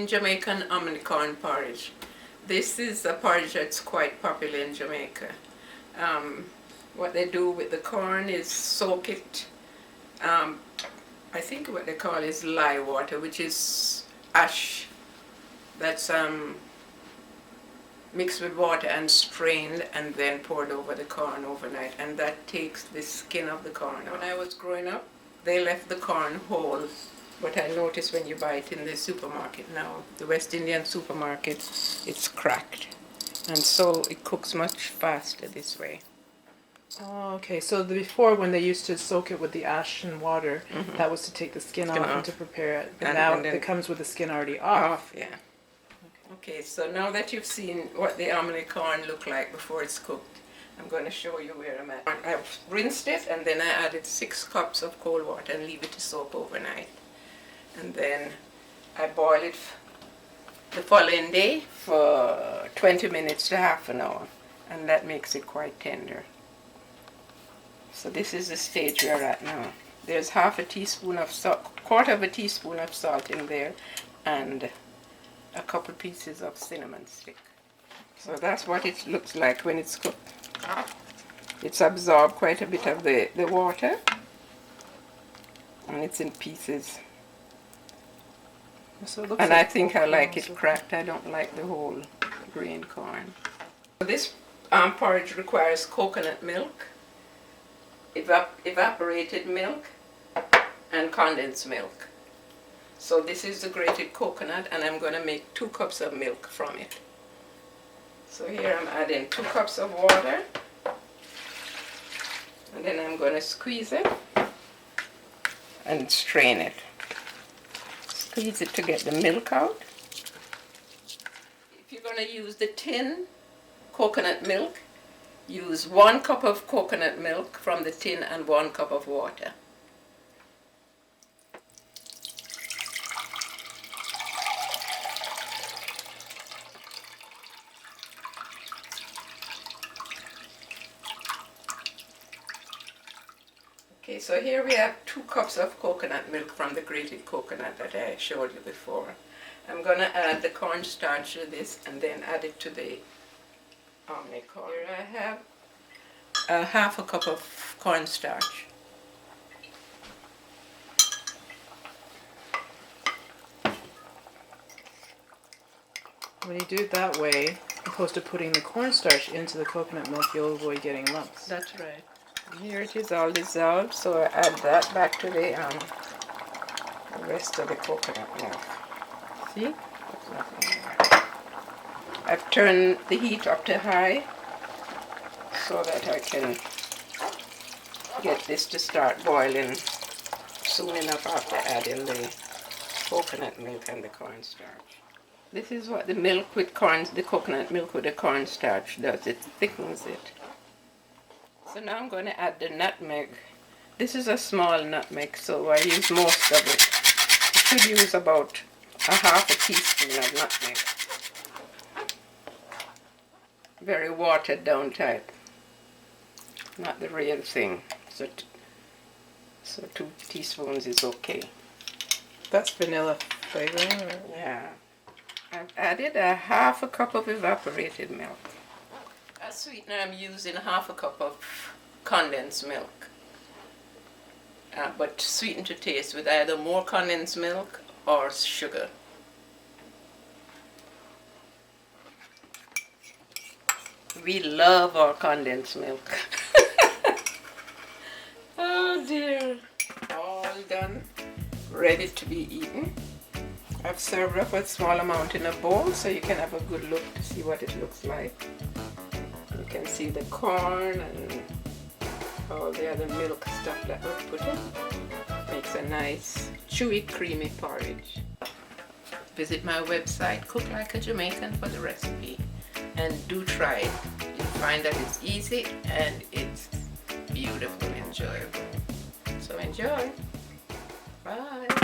Jamaican hominy corn porridge. This is a porridge that's quite popular in Jamaica. What they do with the corn is soak it. I think what they call is lye water, which is ash that's mixed with water and strained and then poured over the corn overnight, and that takes the skin of the corn out. When I was growing up, they left the corn whole, but I noticed when you buy it in the supermarket now, the West Indian supermarket, it's cracked, and so it cooks much faster this way. Oh, okay. So before, when they used to soak it with the ash and water, that was to take the skin off and to prepare it. But now it comes with the skin already off. Yeah. Okay, so now that you've seen what the hominy corn look like before it's cooked, I'm going to show you where I'm at. I've rinsed it, and then I added 6 cups of cold water and leave it to soak overnight. And then I boil it the following day for 20 minutes to half an hour, and that makes it quite tender. So this is the stage we're at now. There's half a teaspoon of salt, quarter of a teaspoon of salt in there, and a couple pieces of cinnamon stick. So that's what it looks like when it's cooked. It's absorbed quite a bit of the water, and it's in pieces. So it looks and like I think I like it cracked. I don't like the whole green corn. So this porridge requires coconut milk, evaporated milk, and condensed milk. So this is the grated coconut, and I'm going to make 2 cups of milk from it. So here I'm adding 2 cups of water, and then I'm going to squeeze it and strain it. Squeeze it to get the milk out. If you're going to use the tin coconut milk, use 1 cup of coconut milk from the tin and 1 cup of water. Okay, so here we have 2 cups of coconut milk from the grated coconut that I showed you before. I'm going to add the cornstarch to this and then add it to the hominy corn. Here I have half a cup of cornstarch. When you do it that way, opposed to putting the cornstarch into the coconut milk, you'll avoid getting lumps. That's right. And here it is all dissolved, so I add that back to the rest of the coconut milk. See? There's nothing there. I've turned the heat up to high so that I can get this to start boiling soon enough after adding the coconut milk and the cornstarch. This is what the milk with the coconut milk with the cornstarch does. It thickens it. So now I'm going to add the nutmeg. This is a small nutmeg, so I use most of it. You should use about a half a teaspoon of nutmeg. Very watered down type. Not the real thing. So 2 teaspoons is okay. That's vanilla flavoring? Or? Yeah. I've added a half a cup of evaporated milk. As sweetener, I'm using half a cup of condensed milk. But sweeten to taste with either more condensed milk or sugar. We love our condensed milk. Oh dear. All done. Ready to be eaten. I've served up a small amount in a bowl so you can have a good look to see what it looks like. You can see the corn and all the other milk stuff that was put in. Makes a nice chewy creamy porridge. Visit my website Cook Like a Jamaican for the recipe, and do try it. You'll find that it's easy and it's beautiful and enjoyable. So enjoy. Bye.